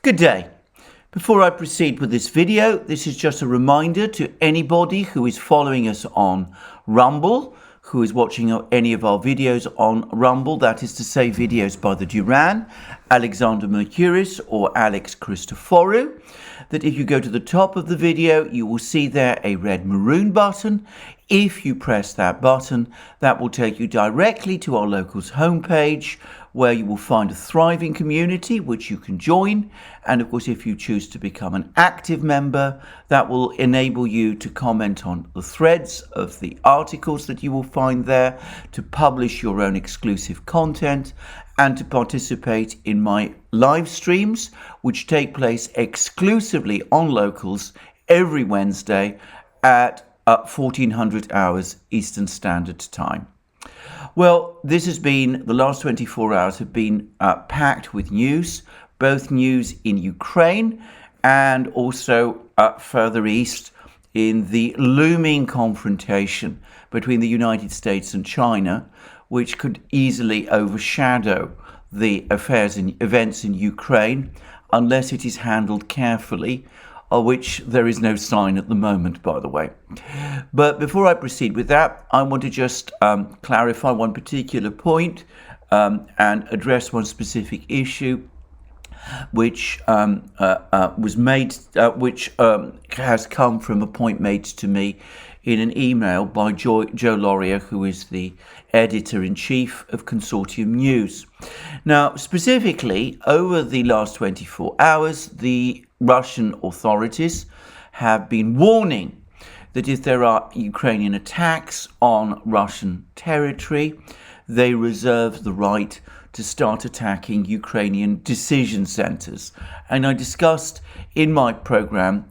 Good day. Before I proceed with this video, this is just a reminder to anybody who is following us on Rumble, who is watching any of our videos on Rumble, that is to say videos by the Duran, Alexander Mercouris or Alex Christoforou, that if you go to the top of the video, you will see there a red maroon button. If you press that button, that will take you directly to our locals homepage, where you will find a thriving community which you can join. And of course, if you choose to become an active member, that will enable you to comment on the threads of the articles that you will find there, to publish your own exclusive content, and to participate in my live streams, which take place exclusively on locals every Wednesday at 1400 hours Eastern Standard Time. Well, the last 24 hours have been packed with news, both news in Ukraine and also further east in the looming confrontation between the United States and China, which could easily overshadow the events in Ukraine unless it is handled carefully, of which there is no sign at the moment, by the way. But before I proceed with that, I want to just clarify one particular point and address one specific issue which has come from a point made to me in an email by Joe Laurier, who is the editor-in-chief of Consortium News. Now, specifically, over the last 24 hours, the Russian authorities have been warning that if there are Ukrainian attacks on Russian territory, they reserve the right to start attacking Ukrainian decision centers. And I discussed in my program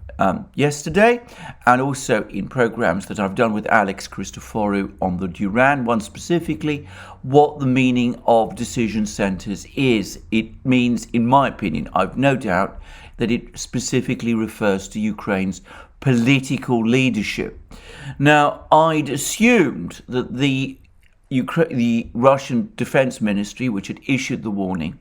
yesterday, and also in programs that I've done with Alex Christoforou on the Duran, one specifically, what the meaning of decision centers is. It means, in my opinion, I've no doubt, that it specifically refers to Ukraine's political leadership. Now, I'd assumed that the Russian Defense Ministry, which had issued the warning,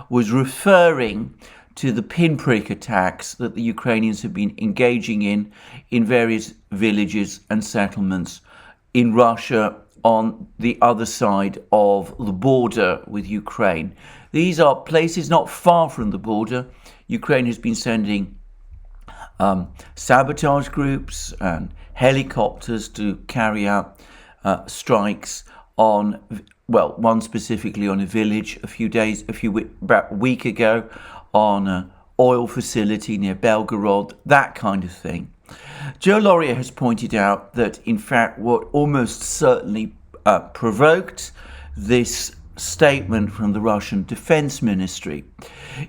was referring to the pinprick attacks that the Ukrainians have been engaging in various villages and settlements in Russia on the other side of the border with Ukraine. These are places not far from the border. Ukraine has been sending sabotage groups and helicopters to carry out strikes on, one specifically on a village about a week ago, on an oil facility near Belgorod, that kind of thing. Joe Laurier has pointed out that, in fact, what almost certainly provoked this statement from the Russian Defense Ministry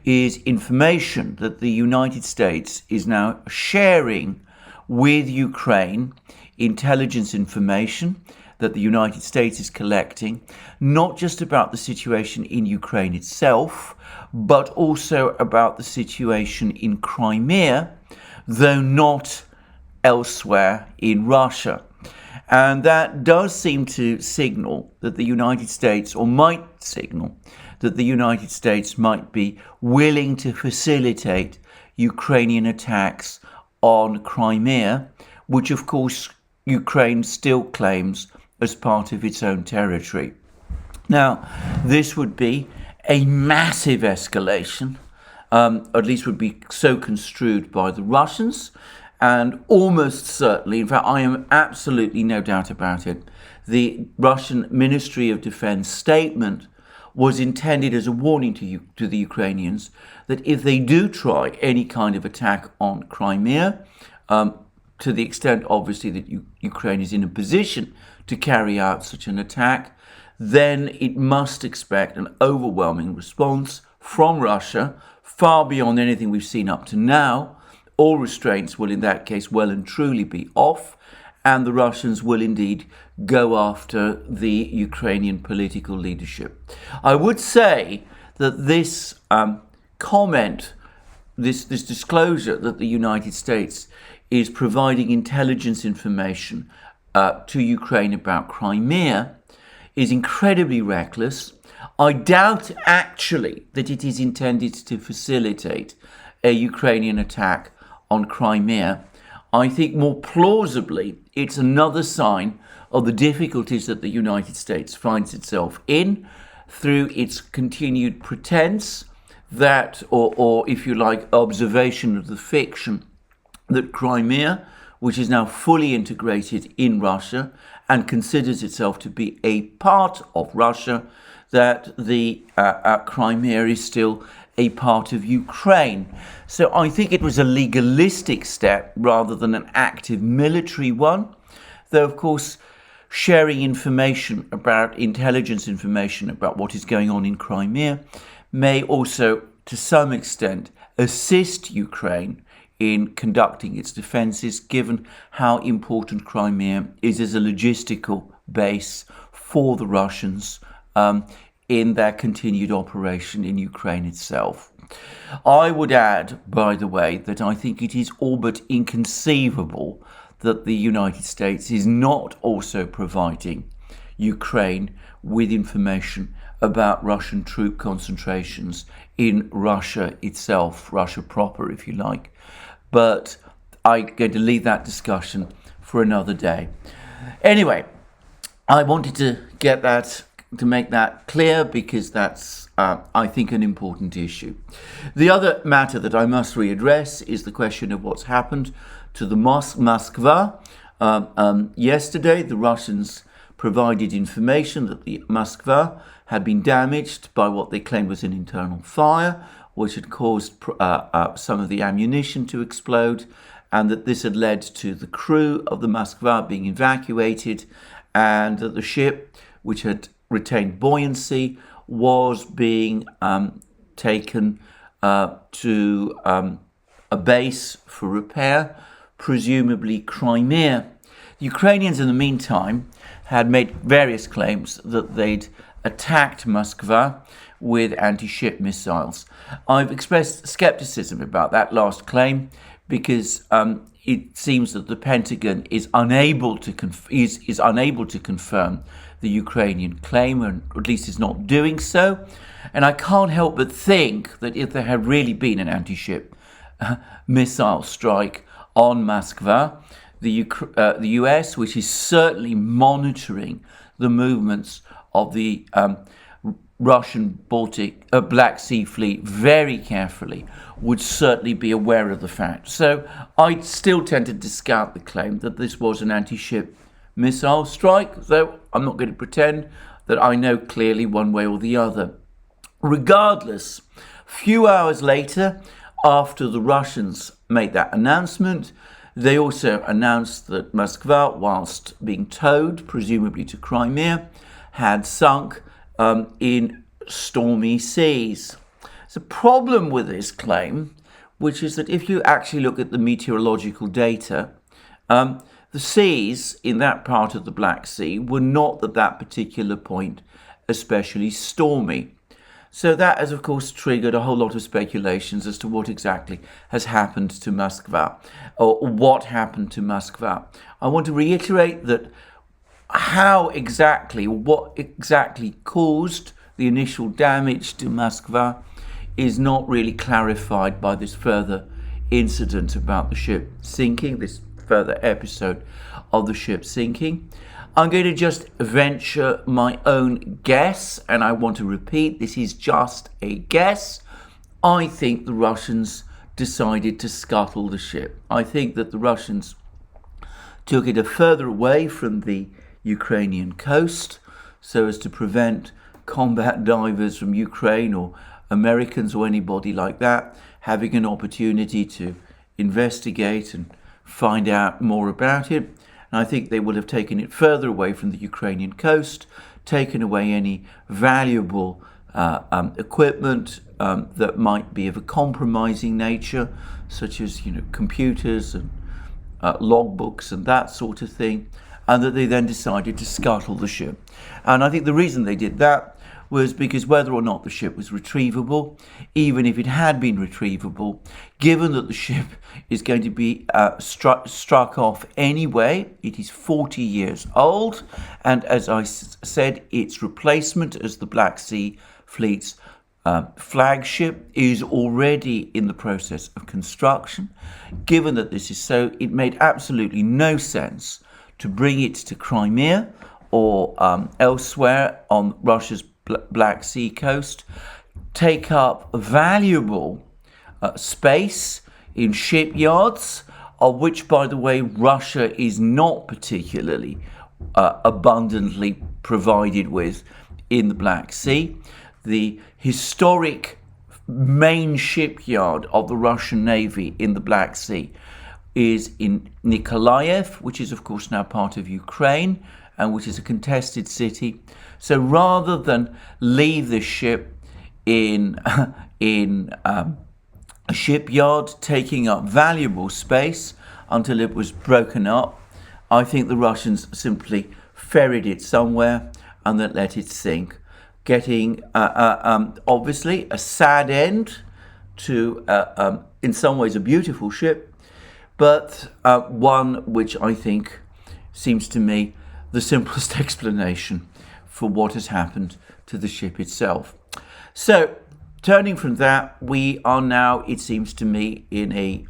is information that the United States is now sharing with Ukraine, intelligence information that the United States is collecting, not just about the situation in Ukraine itself, but also about the situation in Crimea, though not elsewhere in Russia. And that does seem to signal that the United States, or might signal that the United States might be willing to facilitate Ukrainian attacks on Crimea, which of course Ukraine still claims as part of its own territory. Now, this would be a massive escalation, at least would be so construed by the Russians, and almost certainly, in fact, I am absolutely no doubt about it, the Russian Ministry of Defense statement was intended as a warning to the Ukrainians that if they do try any kind of attack on Crimea, to the extent, obviously, that Ukraine is in a position to carry out such an attack, then it must expect an overwhelming response from Russia, far beyond anything we've seen up to now. All restraints will, in that case, well and truly be off, and the Russians will indeed go after the Ukrainian political leadership. I would say that this comment, this disclosure that the United States is providing intelligence information to Ukraine about Crimea is incredibly reckless. I doubt actually that it is intended to facilitate a Ukrainian attack on Crimea. I think more plausibly, it's another sign of the difficulties that the United States finds itself in through its continued pretense that, or if you like, observation of the fiction that Crimea, which is now fully integrated in Russia and considers itself to be a part of Russia, that the Crimea is still a part of Ukraine. So I think it was a legalistic step rather than an active military one, though of course sharing information about intelligence information about what is going on in Crimea may also to some extent assist Ukraine in conducting its defences, given how important Crimea is as a logistical base for the Russians in their continued operation in Ukraine itself. I would add, by the way, that I think it is all but inconceivable that the United States is not also providing Ukraine with information about Russian troop concentrations in Russia itself, Russia proper, if you like. But I'm going to leave that discussion for another day. Anyway, I wanted to make that clear because that's, I think, an important issue. The other matter that I must readdress is the question of what's happened to the Moskva. Yesterday, the Russians provided information that the Moskva had been damaged by what they claimed was an internal fire, which had caused some of the ammunition to explode, and that this had led to the crew of the Moskva being evacuated, and that the ship, which had retained buoyancy, was being taken to a base for repair, presumably Crimea. The Ukrainians, in the meantime, had made various claims that they'd attacked Moskva with anti-ship missiles. I've expressed skepticism about that last claim because it seems that the Pentagon is unable to confirm the Ukrainian claim, or at least is not doing so. And I can't help but think that if there had really been an anti-ship missile strike on Moskva, the US, which is certainly monitoring the movements of the Russian Black Sea Fleet very carefully, would certainly be aware of the fact. So I still tend to discount the claim that this was an anti-ship missile strike, though I'm not going to pretend that I know clearly one way or the other. Regardless, a few hours later, after the Russians made that announcement, they also announced that Moskva, whilst being towed, presumably to Crimea, had sunk in stormy seas. There's a problem with this claim, which is that if you actually look at the meteorological data, the seas in that part of the Black Sea were not at that particular point especially stormy. So that has, of course, triggered a whole lot of speculations as to what exactly has happened to Moskva, or what happened to Moskva. I want to reiterate that what exactly caused the initial damage to Moskva is not really clarified by this further incident about the ship sinking, this further episode of the ship sinking. I'm going to just venture my own guess, and I want to repeat, this is just a guess. I think the Russians decided to scuttle the ship. I think that the Russians took it further away from the Ukrainian coast so as to prevent combat divers from Ukraine or Americans or anybody like that having an opportunity to investigate and find out more about it. And I think they will have taken it further away from the Ukrainian coast, taken away any valuable equipment that might be of a compromising nature, such as computers and logbooks and that sort of thing, and that they then decided to scuttle the ship. And I think the reason they did that was because whether or not the ship was retrievable, even if it had been retrievable, given that the ship is going to be struck off anyway, it is 40 years old, and as I said, its replacement as the Black Sea Fleet's flagship is already in the process of construction. Given that this is so, it made absolutely no sense to bring it to Crimea or elsewhere on Russia's Black Sea coast, take up valuable space in shipyards, of which, by the way, Russia is not particularly abundantly provided with in the Black Sea. The historic main shipyard of the Russian Navy in the Black Sea is in Nikolaev, which is of course now part of Ukraine and which is a contested city. So rather than leave this ship in a shipyard taking up valuable space until it was broken up, I think the Russians simply ferried it somewhere and then let it sink, getting obviously a sad end to, in some ways, a beautiful ship, but one which I think seems to me the simplest explanation for what has happened to the ship itself. So, turning from that, we are now, it seems to me, in a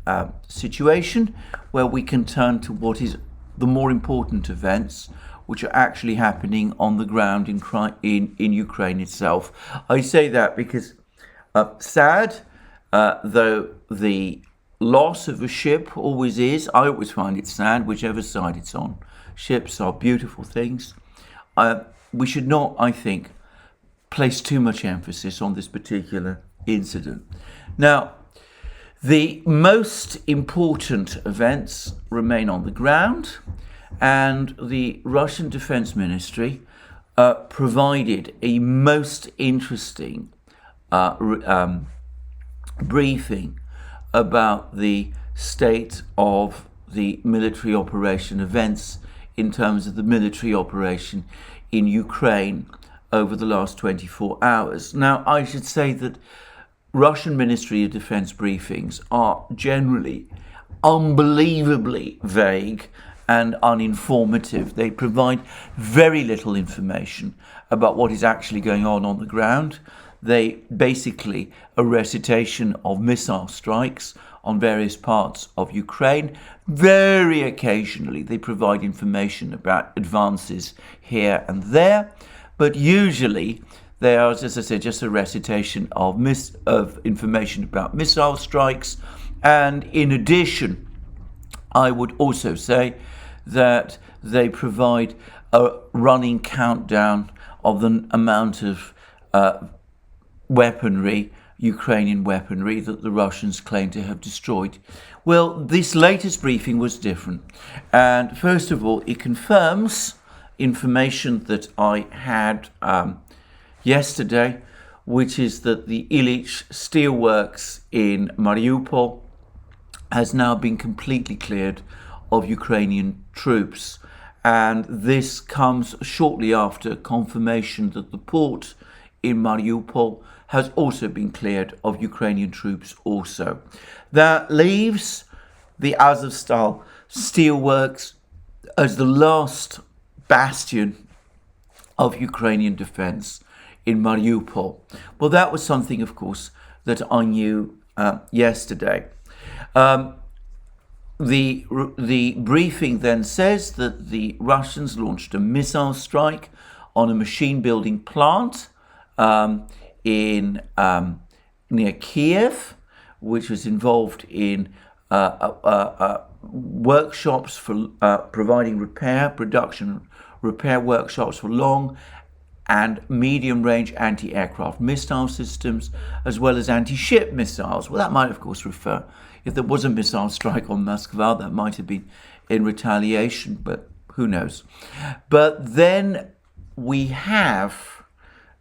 situation where we can turn to what is the more important events, which are actually happening on the ground in Ukraine itself. I say that because sad, though the loss of a ship always is, I always find it sad, whichever side it's on. Ships are beautiful things. We should not, I think, place too much emphasis on this particular incident. Now, the most important events remain on the ground, and the Russian Defense Ministry provided a most interesting briefing about the state of the military operation events in terms of the military operation in Ukraine over the last 24 hours. Now, I should say that Russian Ministry of Defense briefings are generally unbelievably vague and uninformative. They provide very little information about what is actually going on the ground. They basically a recitation of missile strikes on various parts of Ukraine. Very occasionally they provide information about advances here and there, but usually they are, as I said, just a recitation of information about missile strikes. And in addition, I would also say that they provide a running countdown of the amount of weaponry, Ukrainian weaponry, that the Russians claim to have destroyed. Well, this latest briefing was different. And first of all, it confirms information that I had yesterday, which is that the Ilyich steelworks in Mariupol has now been completely cleared of Ukrainian troops. And this comes shortly after confirmation that the port in Mariupol has also been cleared of Ukrainian troops also. That leaves the Azovstal steelworks as the last bastion of Ukrainian defense in Mariupol. Well, that was something, of course, that I knew yesterday. The briefing then says that the Russians launched a missile strike on a machine building plant in near Kiev, which was involved in workshops for providing repair workshops for long and medium-range anti-aircraft missile systems, as well as anti-ship missiles. Well, that might, of course, refer, if there was a missile strike on Moscow, that might have been in retaliation, but who knows. But then we have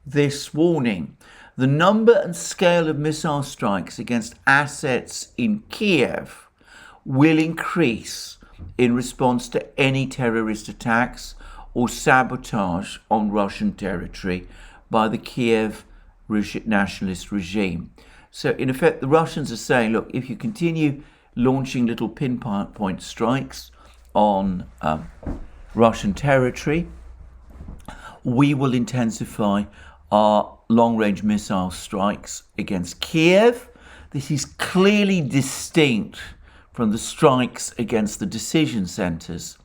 this warning. The number and scale of missile strikes against assets in Kiev will increase in response to any terrorist attacks or sabotage on Russian territory by the Kiev nationalist regime. So in effect, the Russians are saying, look, if you continue launching little pinpoint strikes on Russian territory, we will intensify our long-range missile strikes against Kiev. This is clearly distinct from the strikes against the decision centres.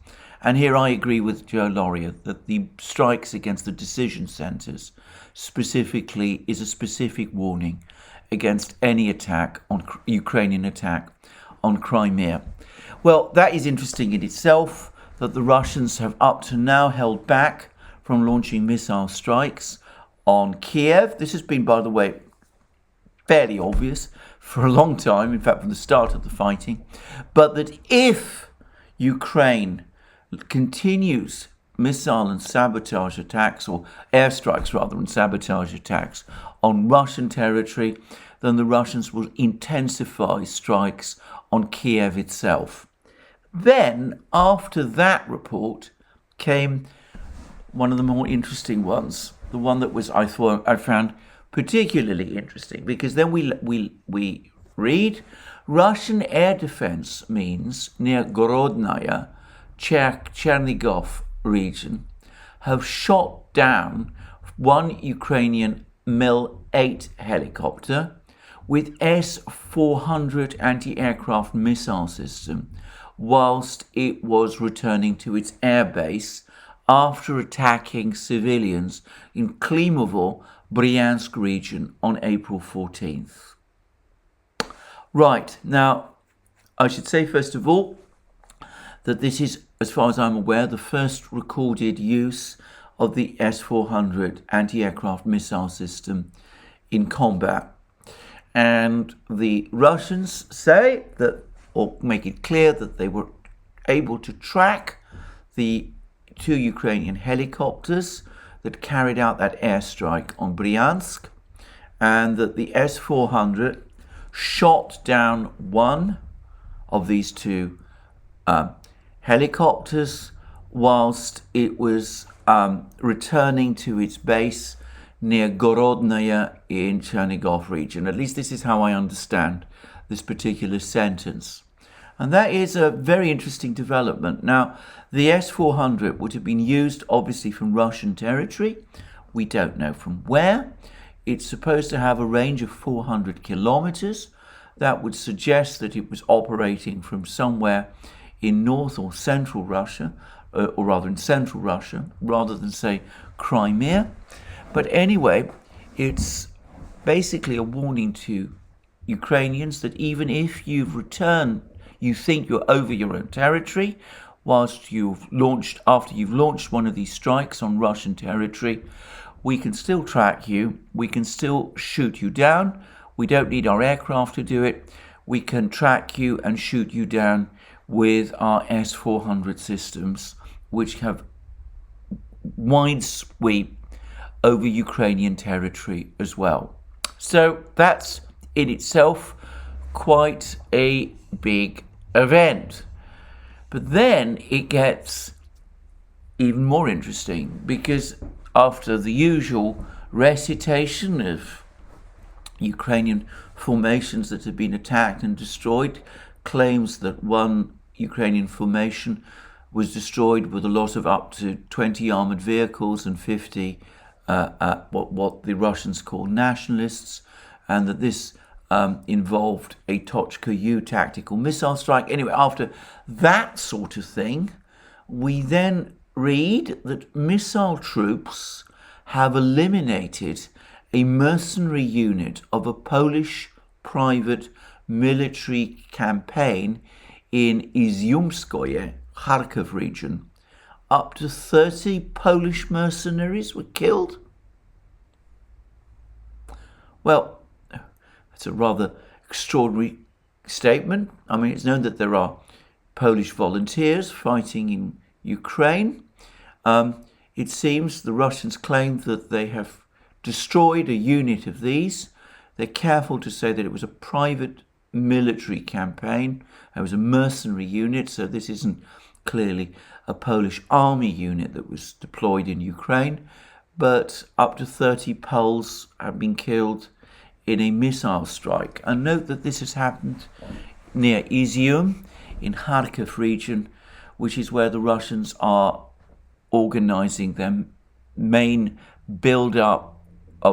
And here I agree with Joe Laurier that the strikes against the decision centres specifically is a specific warning against any attack on Ukrainian attack on Crimea. Well, that is interesting in itself, that the Russians have up to now held back from launching missile strikes on Kiev. This has been, by the way, fairly obvious for a long time, in fact from the start of the fighting, but that if Ukraine continues missile and sabotage attacks, or airstrikes rather, and sabotage attacks on Russian territory, then the Russians will intensify strikes on Kiev itself. Then, after that report, came one of the more interesting ones, the one that was I found particularly interesting, because then we read Russian air defense means near Gorodnaya, Chernigov region have shot down one Ukrainian Mil-8 helicopter with S-400 anti-aircraft missile system whilst it was returning to its airbase after attacking civilians in Klimovo, Bryansk region on April 14th. Right, now I should say first of all that this is, as far as I'm aware, the first recorded use of the S-400 anti-aircraft missile system in combat. And the Russians say that, or make it clear, that they were able to track the 2 Ukrainian helicopters that carried out that airstrike on Bryansk, and that the S-400 shot down one of these 2 helicopters whilst it was returning to its base near Gorodnaya in Chernigov region. At least this is how I understand this particular sentence. And that is a very interesting development. Now, the S-400 would have been used obviously from Russian territory. We don't know from where. It's supposed to have a range of 400 kilometers. That would suggest that it was operating from somewhere in North or Central Russia, or rather in Central Russia, rather than, say, Crimea. But anyway, it's basically a warning to Ukrainians that even if you've returned, you think you're over your own territory, after you've launched one of these strikes on Russian territory, we can still track you, we can still shoot you down. We don't need our aircraft to do it. We can track you and shoot you down with our S-400 systems, which have wide sweep over Ukrainian territory as well. So that's in itself quite a big event. But then it gets even more interesting, because after the usual recitation of Ukrainian formations that have been attacked and destroyed, claims that one Ukrainian formation was destroyed with a loss of up to 20 armoured vehicles and 50 what the Russians call nationalists, and that this involved a Tochka-U tactical missile strike. Anyway, after that sort of thing, we then read that missile troops have eliminated a mercenary unit of a Polish private military campaign in Iziumskoye, Kharkiv region. Up to 30 Polish mercenaries were killed. Well, that's a rather extraordinary statement. I mean, it's known that there are Polish volunteers fighting in Ukraine. It seems the Russians claim that they have destroyed a unit of these. They're careful to say that it was a private military campaign. It was a mercenary unit, so this isn't clearly a Polish army unit that was deployed in Ukraine. But up to 30 Poles have been killed in a missile strike. And note that this has happened near Izium in Kharkiv region, which is where the Russians are organizing their main build-up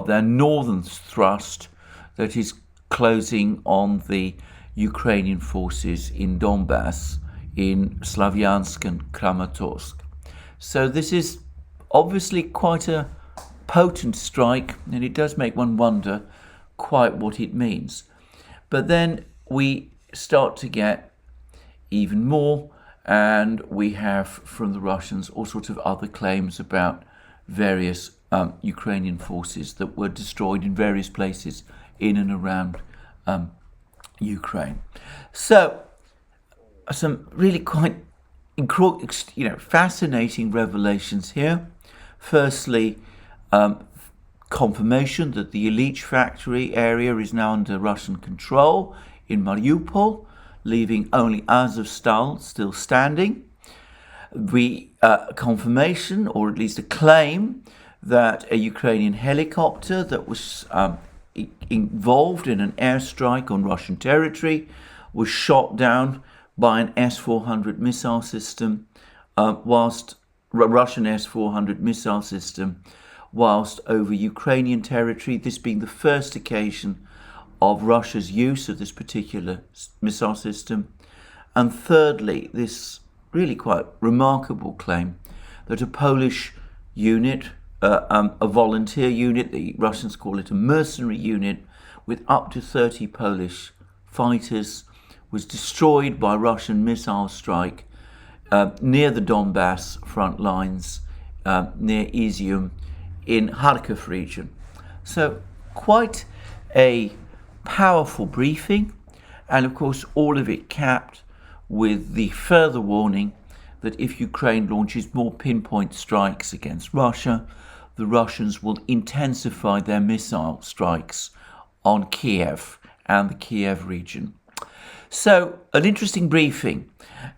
their northern thrust that is closing on the Ukrainian forces in Donbass, in Slavyansk and Kramatorsk. So this is obviously quite a potent strike, and it does make one wonder quite what it means. But then we start to get even more, and we have from the Russians all sorts of other claims about various Ukrainian forces that were destroyed in various places in and around Ukraine. So some really quite fascinating revelations here. Firstly, confirmation that the Ilyich factory area is now under Russian control in Mariupol, leaving only Azovstal still standing. Confirmation, or at least a claim, that a Ukrainian helicopter that was involved in an airstrike on Russian territory was shot down by an S-400 missile system, Russian S-400 missile system, whilst over Ukrainian territory, this being the first occasion of Russia's use of this particular missile system. And thirdly, this really quite remarkable claim that a Polish unit, a volunteer unit, the Russians call it a mercenary unit, with up to 30 Polish fighters, was destroyed by Russian missile strike near the Donbass front lines, near ETHEREUM in Kharkiv region. So quite a powerful briefing, and of course all of it capped with the further warning that if Ukraine launches more pinpoint strikes against Russia, the Russians will intensify their missile strikes on Kiev and the Kiev region. So an interesting briefing,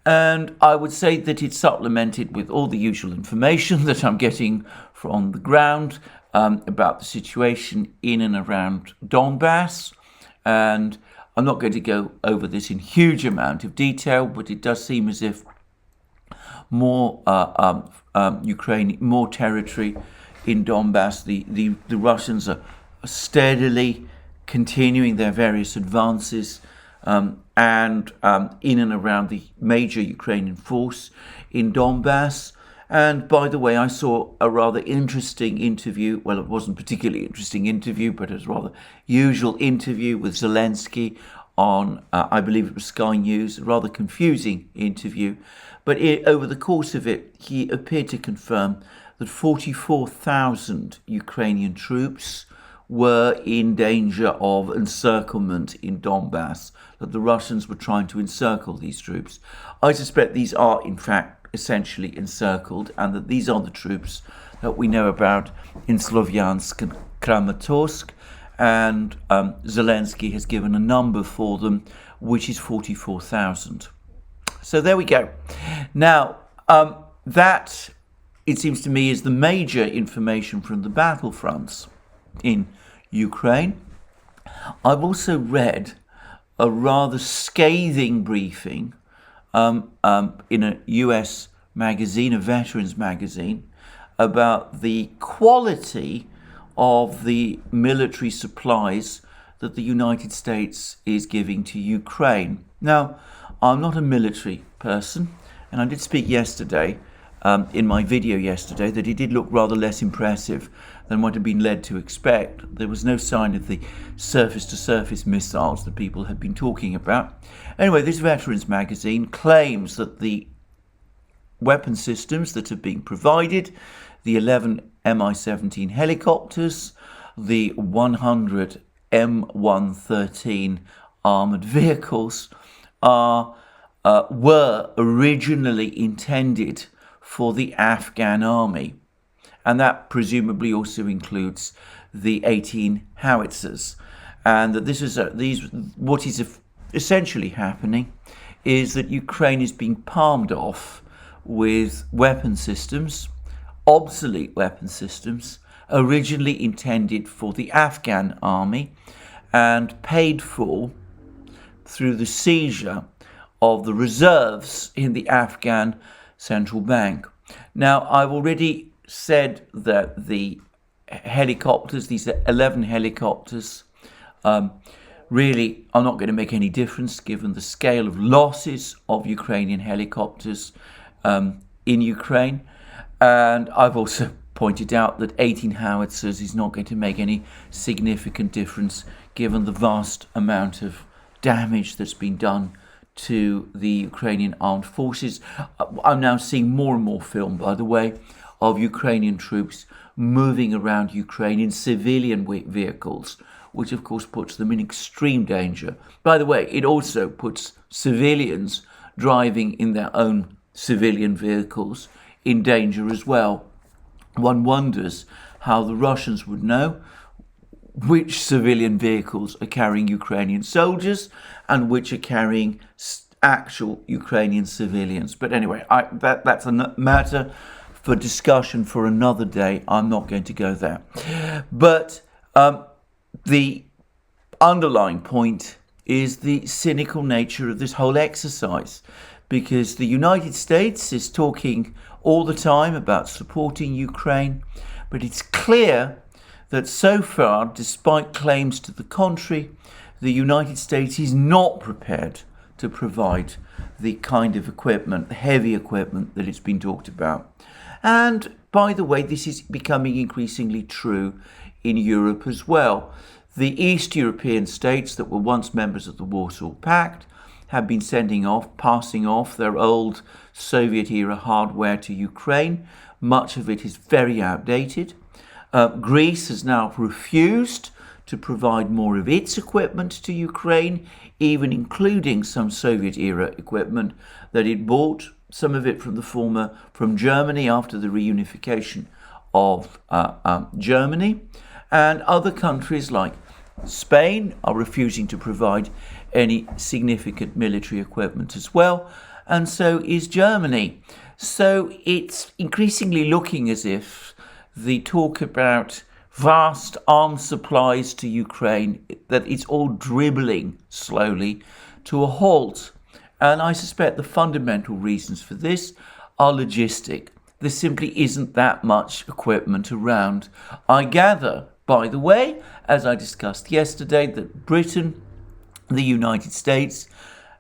and I would say that it's supplemented with all the usual information that I'm getting from the ground about the situation in and around Donbass. And I'm not going to go over this in huge amount of detail, but it does seem as if more Ukraine, more territory in Donbass. The Russians are steadily continuing their various advances and in and around the major Ukrainian force in Donbass. And by the way, I saw a rather interesting interview. Well, it wasn't a particularly interesting interview, but it was a rather usual interview with Zelensky on, I believe it was Sky News, a rather confusing interview. But over the course of it, he appeared to confirm that 44,000 Ukrainian troops were in danger of encirclement in Donbass, that the Russians were trying to encircle these troops. I suspect these are, in fact, essentially encircled, and that these are the troops that we know about in Slavyansk and Kramatorsk, and Zelensky has given a number for them, which is 44,000. So there we go. Now, that, it seems to me, is the major information from the battlefronts in Ukraine. I've also read a rather scathing briefing in a US magazine, a veterans magazine, about the quality of the military supplies that the United States is giving to Ukraine. Now, I'm not a military person, and I did speak yesterday, in my video yesterday, that it did look rather less impressive than what had been led to expect. There was no sign of the surface-to-surface missiles that people had been talking about. Anyway, this veterans magazine claims that the weapon systems that have been provided, the 11 Mi-17 helicopters, the 100 M113 armoured vehicles, were originally intended for the Afghan army. And that presumably also includes the 18 howitzers. And that this is what is essentially happening is that Ukraine is being palmed off with weapon systems, obsolete weapon systems, originally intended for the Afghan army and paid for through the seizure of the reserves in the Afghan central bank. Now, I've already said that the helicopters, these 11 helicopters, really are not going to make any difference given the scale of losses of Ukrainian helicopters in Ukraine. And I've also pointed out that 18 howitzers is not going to make any significant difference given the vast amount of damage that's been done to the Ukrainian armed forces. I'm now seeing more and more film, by the way, of Ukrainian troops moving around Ukraine in civilian vehicles, which of course puts them in extreme danger. By the way, it also puts civilians driving in their own civilian vehicles in danger as well. One wonders how the Russians would know which civilian vehicles are carrying Ukrainian soldiers and which are carrying actual Ukrainian civilians. But anyway, that's a matter for discussion for another day. I'm not going to go there. But the underlying point is the cynical nature of this whole exercise, because the United States is talking all the time about supporting Ukraine, but it's clear that so far, despite claims to the contrary, the United States is not prepared to provide the kind of equipment, the heavy equipment that it's been talked about. And by the way, this is becoming increasingly true in Europe as well. The East European states that were once members of the Warsaw Pact have been passing off their old Soviet-era hardware to Ukraine. Much of it is very outdated. Greece has now refused to provide more of its equipment to Ukraine, even including some Soviet-era equipment that it bought, some of it from Germany after the reunification of Germany. And other countries like Spain are refusing to provide any significant military equipment as well, and so is Germany. So it's increasingly looking as if the talk about vast arms supplies to Ukraine, that it's all dribbling slowly to a halt. And I suspect the fundamental reasons for this are logistic. There simply isn't that much equipment around. I gather, by the way, as I discussed yesterday, that Britain, the United States,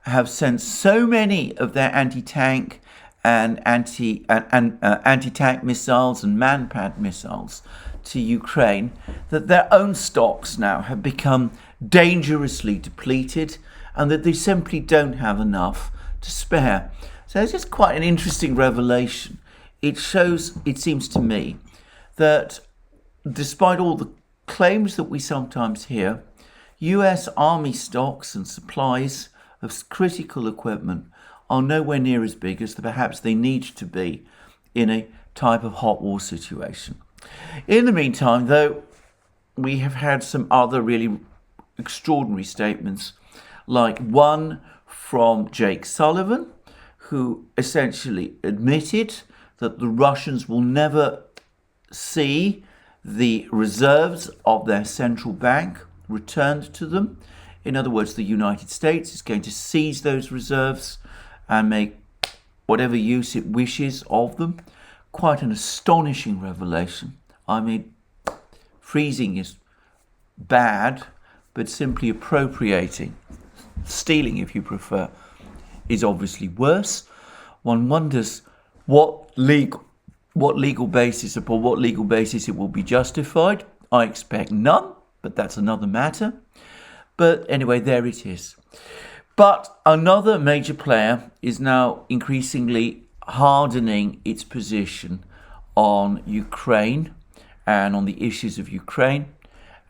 have sent so many of their anti-tank and anti-tank missiles and man-pad missiles to Ukraine that their own stocks now have become dangerously depleted and that they simply don't have enough to spare. So it's just quite an interesting revelation. It shows, it seems to me, that despite all the claims that we sometimes hear, US Army stocks and supplies of critical equipment are nowhere near as big as perhaps they need to be in a type of hot war situation. In the meantime, though, we have had some other really extraordinary statements, like one from Jake Sullivan, who essentially admitted that the Russians will never see the reserves of their central bank returned to them. In other words, the United States is going to seize those reserves and make whatever use it wishes of them. Quite an astonishing revelation. I mean, freezing is bad, but simply appropriating, stealing if you prefer, is obviously worse. One wonders what legal basis it will be justified. I expect none, but that's another matter. But anyway, there it is. But another major player is now increasingly hardening its position on Ukraine and on the issues of Ukraine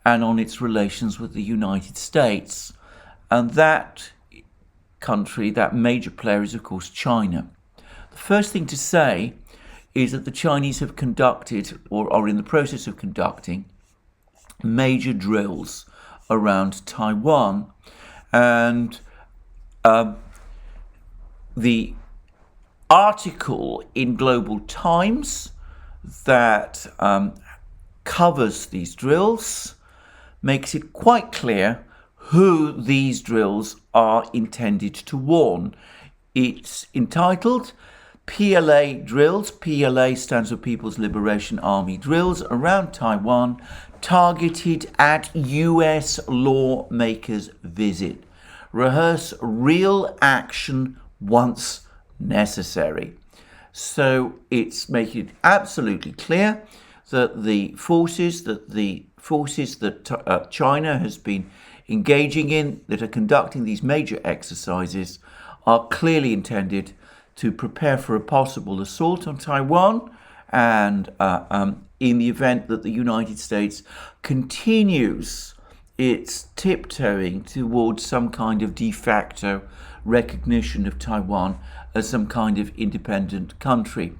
and on its relations with the United States. And that country, that major player, is of course China. The first thing to say is that the Chinese have conducted, or are in the process of conducting, major drills around Taiwan. And the article in Global Times that covers these drills makes it quite clear who these drills are intended to warn. It's entitled, PLA drills, PLA stands for People's Liberation Army drills, around Taiwan, targeted at US lawmakers' visit. Rehearse real action once necessary. So it's making it absolutely clear that the forces that China has been engaging in, that are conducting these major exercises, are clearly intended to prepare for a possible assault on Taiwan, and in the event that the United States continues its tiptoeing towards some kind of de facto recognition of Taiwan as some kind of independent country.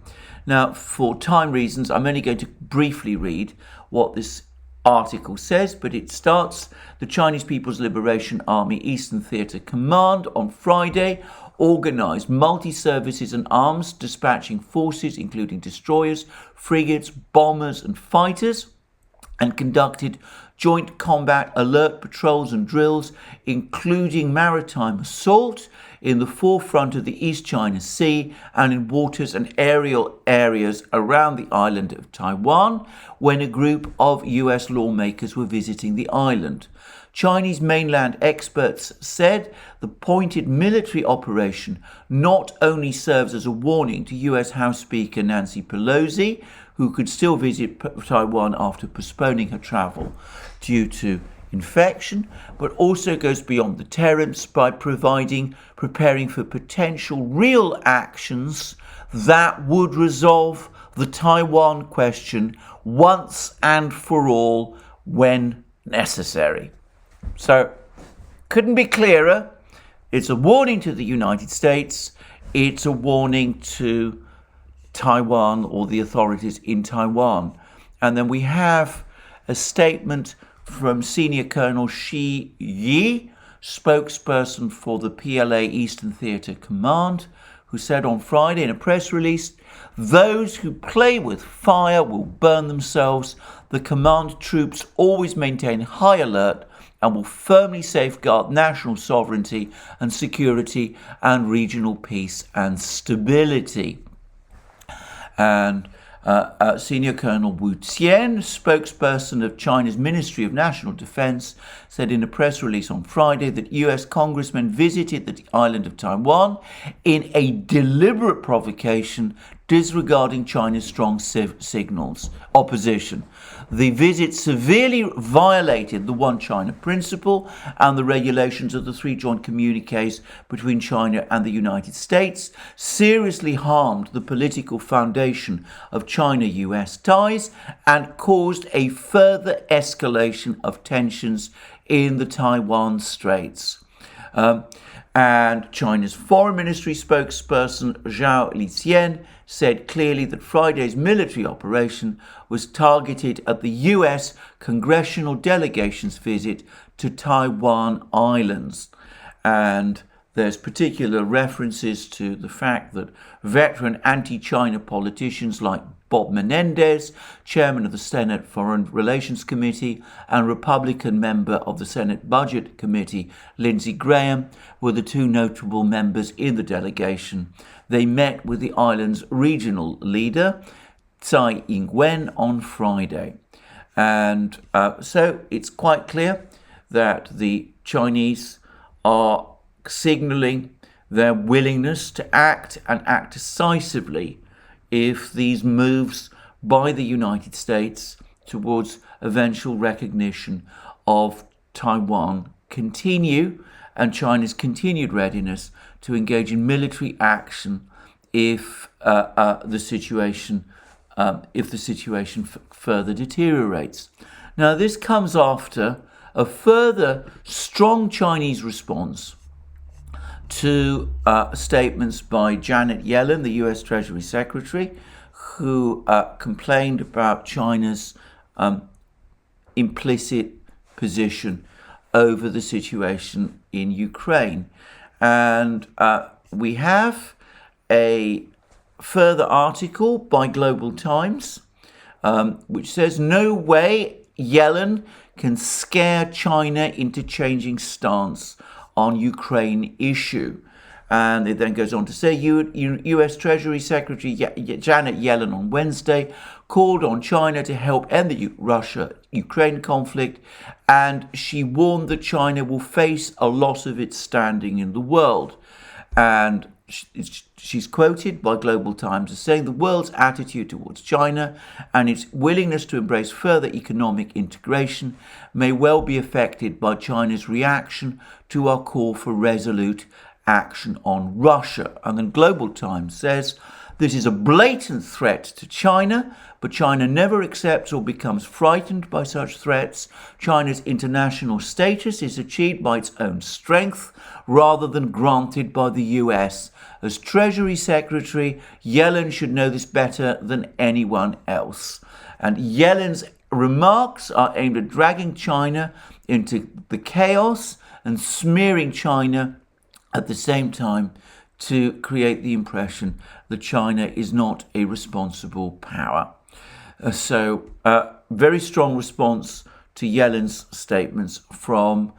Now, for time reasons, I'm only going to briefly read what this article says, but it starts: the Chinese People's Liberation Army Eastern Theater Command on Friday organized multi-services and arms dispatching forces, including destroyers, frigates, bombers and fighters, and conducted joint combat alert patrols and drills, including maritime assault in the forefront of the East China Sea and in waters and aerial areas around the island of Taiwan, when a group of US lawmakers were visiting the island. Chinese mainland experts said the pointed military operation not only serves as a warning to US House Speaker Nancy Pelosi, who could still visit Taiwan after postponing her travel due to infection, but also goes beyond deterrence by preparing for potential real actions that would resolve the Taiwan question once and for all when necessary. So, couldn't be clearer. It's a warning to the United States. It's a warning to Taiwan, or the authorities in Taiwan. And then we have a statement from Senior Colonel Shi Yi, spokesperson for the PLA Eastern Theater Command, who said on Friday in a press release, "Those who play with fire will burn themselves. The command troops always maintain high alert and will firmly safeguard national sovereignty and security and regional peace and stability." And Senior Colonel Wu Qian, spokesperson of China's Ministry of National Defense, said in a press release on Friday that US congressmen visited the island of Taiwan in a deliberate provocation, disregarding China's strong opposition. The visit severely violated the One China principle and the regulations of the three joint communiques between China and the United States, seriously harmed the political foundation of China-US ties, and caused a further escalation of tensions in the Taiwan Straits. And China's Foreign Ministry spokesperson Zhao Lijian said clearly that Friday's military operation was targeted at the US congressional delegation's visit to Taiwan Islands. And there's particular references to the fact that veteran anti-China politicians like Bob Menendez, chairman of the Senate Foreign Relations Committee, and Republican member of the Senate Budget Committee, Lindsey Graham, were the two notable members in the delegation. They met with the island's regional leader, Tsai Ing-wen, on Friday. And so it's quite clear that the Chinese are signaling their willingness to act, and act decisively, if these moves by the United States towards eventual recognition of Taiwan continue, and China's continued readiness to engage in military action if the situation further deteriorates. Now, this comes after a further strong Chinese response to statements by Janet Yellen, the US Treasury Secretary, who complained about China's implicit position over the situation in Ukraine. And we have a further article by Global Times, which says, "No way Yellen can scare China into changing stance on Ukraine issue." And it then goes on to say U.S. Treasury Secretary Janet Yellen on Wednesday called on China to help end the Russia-Ukraine conflict, and she warned that China will face a loss of its standing in the world. And she's quoted by Global Times as saying the world's attitude towards China and its willingness to embrace further economic integration may well be affected by China's reaction to our call for resolute action on Russia. And then Global Times says this is a blatant threat to China, but China never accepts or becomes frightened by such threats. China's international status is achieved by its own strength rather than granted by the US. As Treasury Secretary, Yellen should know this better than anyone else. And Yellen's remarks are aimed at dragging China into the chaos and smearing China at the same time to create the impression that China is not a responsible power. Very strong response to Yellen's statements from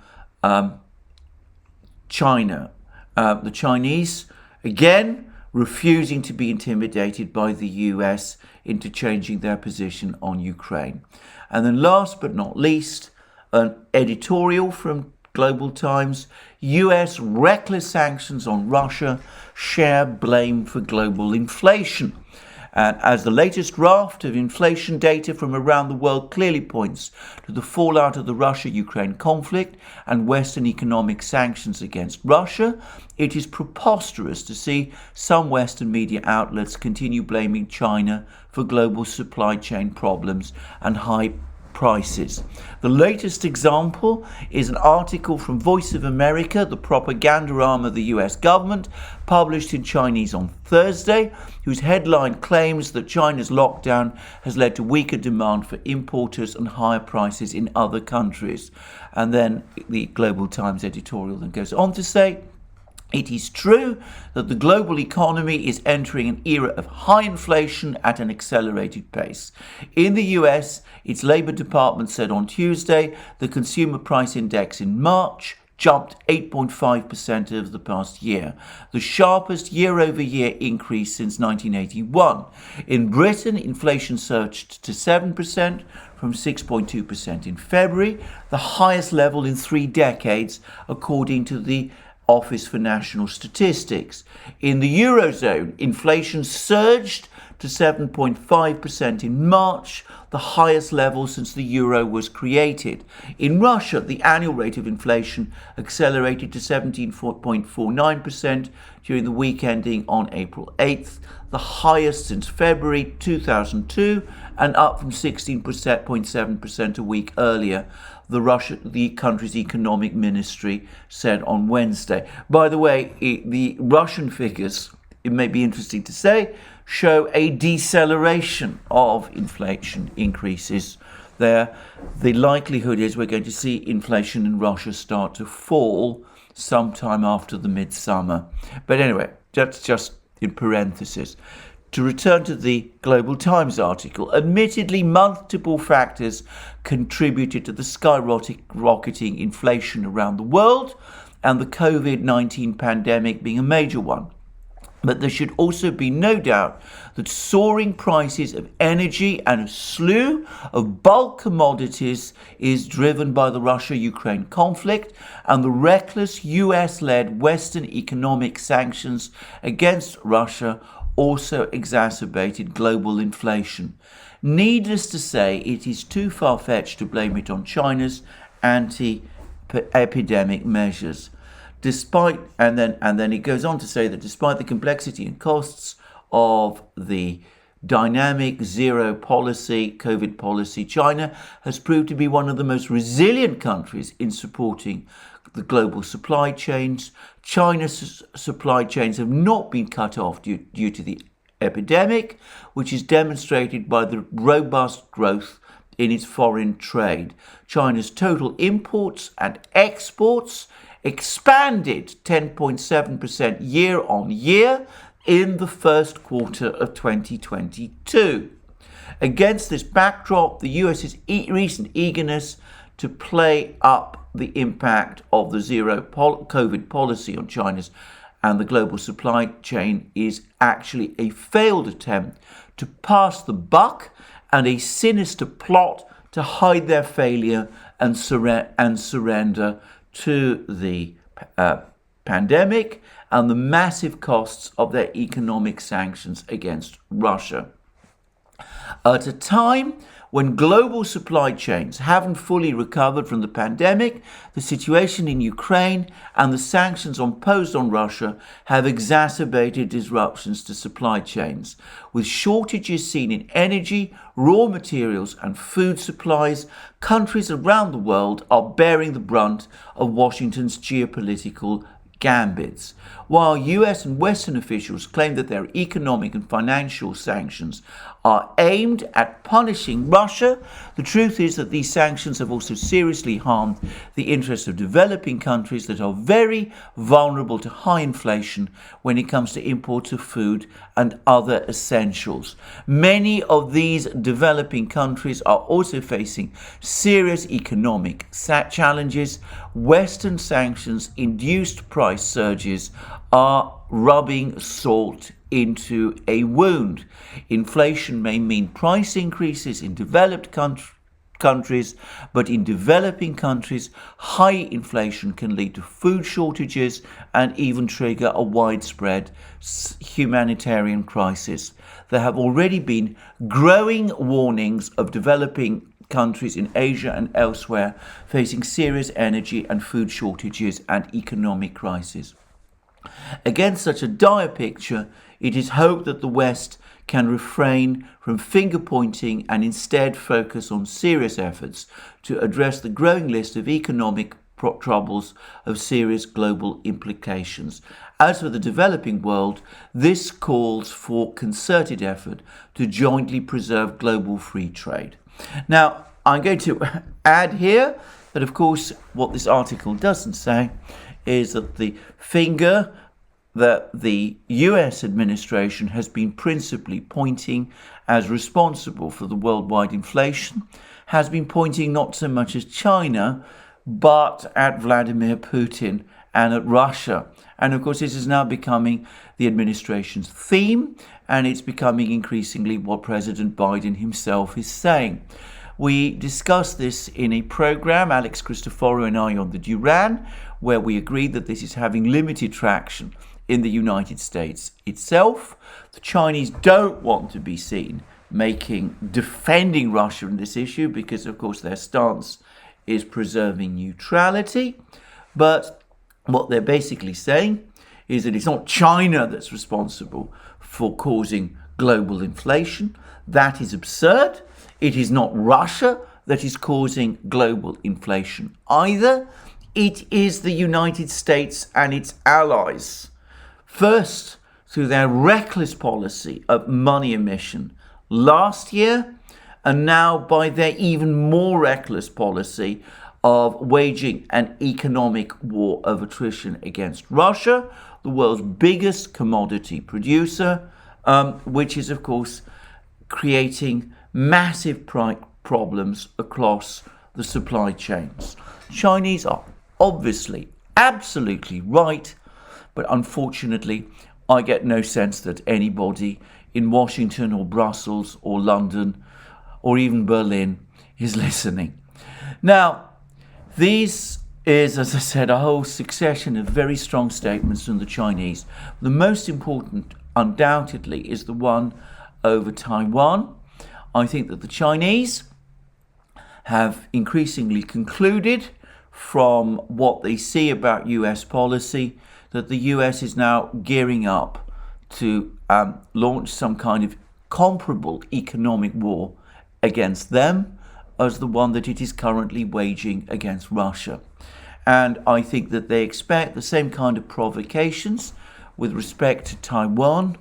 China. The Chinese, again, refusing to be intimidated by the US into changing their position on Ukraine. And then last but not least, an editorial from Global Times, US reckless sanctions on Russia share blame for global inflation. And as the latest raft of inflation data from around the world clearly points to the fallout of the Russia-Ukraine conflict and Western economic sanctions against Russia, it is preposterous to see some Western media outlets continue blaming China for global supply chain problems and high prices. The latest example is an article from Voice of America, the propaganda arm of the US government, published in Chinese on Thursday, whose headline claims that China's lockdown has led to weaker demand for importers and higher prices in other countries. And then the Global Times editorial then goes on to say, it is true that the global economy is entering an era of high inflation at an accelerated pace. In the US, its Labor Department said on Tuesday the Consumer Price Index in March jumped 8.5% over the past year, the sharpest year-over-year increase since 1981. In Britain, inflation surged to 7% from 6.2% in February, the highest level in 3 decades, according to the Office for National Statistics. In the Eurozone, inflation surged to 7.5% in March, the highest level since the euro was created. In Russia, the annual rate of inflation accelerated to 17.49% during the week ending on April 8th, the highest since February 2002 and up from 16.7% a week earlier, the country's economic ministry said on Wednesday. By the way, the Russian figures, it may be interesting to say, show a deceleration of inflation increases there. The likelihood is we're going to see inflation in Russia start to fall sometime after the midsummer. But anyway, that's just in parenthesis. To return to the Global Times article, admittedly multiple factors contributed to the skyrocketing inflation around the world, and the COVID-19 pandemic being a major one. But there should also be no doubt that soaring prices of energy and a slew of bulk commodities is driven by the Russia-Ukraine conflict and the reckless US-led Western economic sanctions against Russia also exacerbated global inflation. Needless to say, it is too far-fetched to blame it on China's anti-epidemic measures. And then it goes on to say that despite the complexity and costs of the dynamic zero policy, COVID policy, China has proved to be one of the most resilient countries in supporting the global supply chains. China's supply chains have not been cut off due to the epidemic, which is demonstrated by the robust growth in its foreign trade. China's total imports and exports expanded 10.7% year on year in the first quarter of 2022. Against this backdrop, the US's recent eagerness to play up the impact of the zero COVID policy on China's and the global supply chain is actually a failed attempt to pass the buck and a sinister plot to hide their failure and surrender to the pandemic and the massive costs of their economic sanctions against Russia. At a time when global supply chains haven't fully recovered from the pandemic, the situation in Ukraine and the sanctions imposed on Russia have exacerbated disruptions to supply chains. With shortages seen in energy, raw materials and food supplies, countries around the world are bearing the brunt of Washington's geopolitical gambits. While US and Western officials claim that their economic and financial sanctions are aimed at punishing Russia, the truth is that these sanctions have also seriously harmed the interests of developing countries that are very vulnerable to high inflation when it comes to imports of food and other essentials. Many of these developing countries are also facing serious economic challenges. Western sanctions-induced price surges are rubbing salt into a wound. Inflation may mean price increases in developed countries, but in developing countries, high inflation can lead to food shortages and even trigger a widespread humanitarian crisis. There have already been growing warnings of developing countries in Asia and elsewhere facing serious energy and food shortages and economic crisis. Against such a dire picture, it is hoped that the West can refrain from finger-pointing and instead focus on serious efforts to address the growing list of economic troubles of serious global implications. As for the developing world, this calls for concerted effort to jointly preserve global free trade. Now, I'm going to add here that, of course, what this article doesn't say is that the finger that the US administration has been principally pointing as responsible for the worldwide inflation has been pointing not so much at China, but at Vladimir Putin and at Russia. And of course, this is now becoming the administration's theme, and it's becoming increasingly what President Biden himself is saying. We discussed this in a program, Alex Christoforou and I, on the Duran, where we agreed that this is having limited traction in the United States itself. The Chinese don't want to be seen defending Russia in this issue because, of course, their stance is preserving neutrality. But what they're basically saying is that it's not China that's responsible for causing global inflation. That is absurd. It is not Russia that is causing global inflation either. It is the United States and its allies. First, through their reckless policy of money emission last year, and now by their even more reckless policy of waging an economic war of attrition against Russia, the world's biggest commodity producer, which is, of course, creating massive problems across the supply chains. Chinese are obviously absolutely right, but unfortunately, I get no sense that anybody in Washington or Brussels or London or even Berlin is listening. Now, this is, as I said, a whole succession of very strong statements from the Chinese. The most important, undoubtedly, is the one over Taiwan. I think that the Chinese have increasingly concluded from what they see about US policy that the US is now gearing up to launch some kind of comparable economic war against them as the one that it is currently waging against Russia. And I think that they expect the same kind of provocations with respect to Taiwan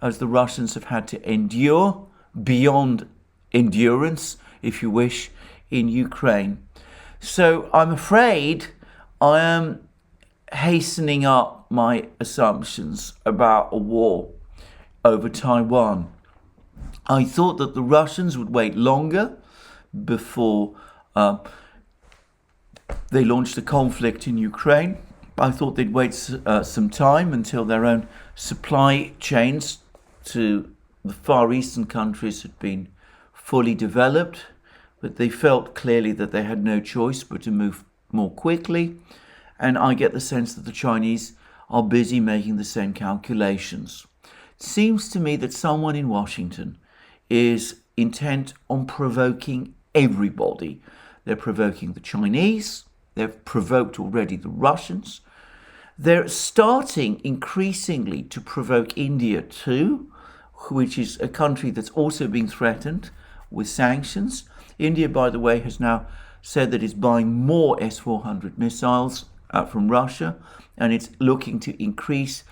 as the Russians have had to endure beyond endurance, if you wish, in Ukraine. So I'm afraid I am hastening up my assumptions about a war over Taiwan. I thought that the Russians would wait longer before they launched the conflict in Ukraine. I thought they'd wait some time until their own supply chains to the Far Eastern countries had been fully developed, but they felt clearly that they had no choice but to move more quickly. And I get the sense that the Chinese are busy making the same calculations. It seems to me that someone in Washington is intent on provoking everybody. They're provoking the Chinese. They've provoked already the Russians. They're starting increasingly to provoke India too, which is a country that's also being threatened with sanctions. India, by the way, has now said that it's buying more S-400 missiles from Russia, and it's looking to increase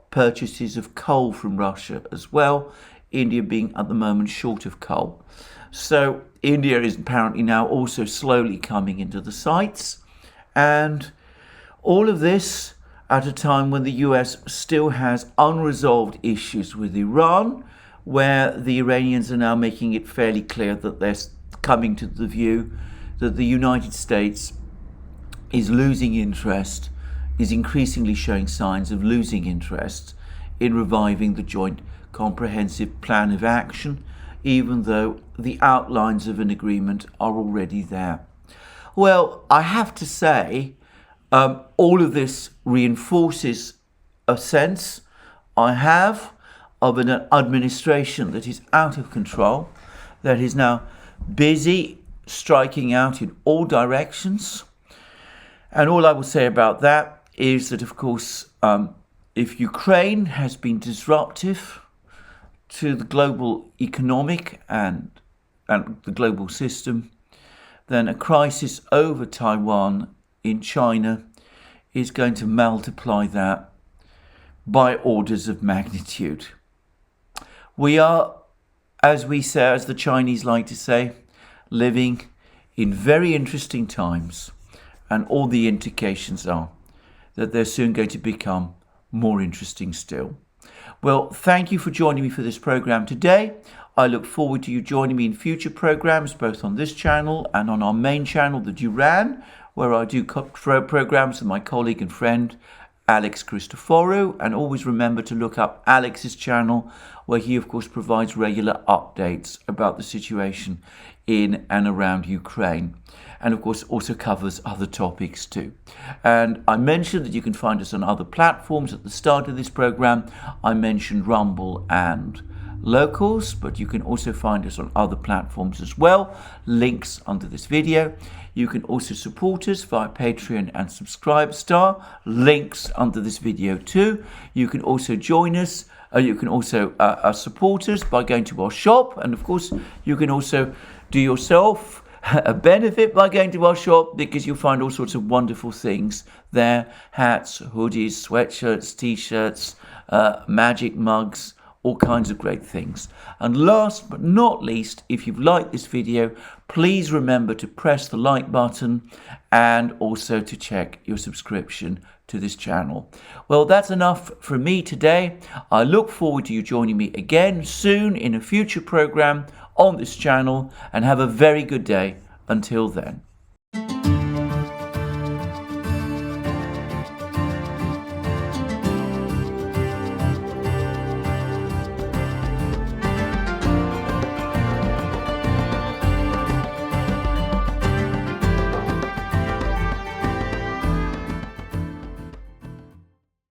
purchases of coal from Russia as well, India being at the moment short of coal. So India is apparently now also slowly coming into the sights, and all of this at a time when the US still has unresolved issues with Iran, where the Iranians are now making it fairly clear that they're coming to the view that the United States is losing interest, is increasingly showing signs of losing interest in reviving the Joint Comprehensive Plan of Action, even though the outlines of an agreement are already there. Well, I have to say, all of this reinforces a sense I have of an administration that is out of control, that is now busy striking out in all directions. And all I will say about that is that, of course, if Ukraine has been disruptive to the global economic and the global system, then a crisis over Taiwan in China is going to multiply that by orders of magnitude. We are, as we say, as the Chinese like to say, living in very interesting times, and all the indications are that they're soon going to become more interesting still. Well, thank you for joining me for this program today. I look forward to you joining me in future programs, both on this channel and on our main channel, the Duran, where I do programs with my colleague and friend, Alex Christoforou. And always remember to look up Alex's channel, where he, of course, provides regular updates about the situation in and around Ukraine. And, of course, also covers other topics too. And I mentioned that you can find us on other platforms at the start of this program. I mentioned Rumble and Locals, but you can also find us on other platforms as well. Links under this video. You can also support us via Patreon and Subscribestar. Links under this video too. You can also join us. You can also support us by going to our shop. And of course, you can also do yourself a benefit by going to our shop, because you'll find all sorts of wonderful things there. Hats, hoodies, sweatshirts, t-shirts, magic mugs, all kinds of great things. And last but not least, if you've liked this video, please remember to press the like button and also to check your subscription to this channel. Well, that's enough from me today. I look forward to you joining me again soon in a future program on this channel, and have a very good day until then.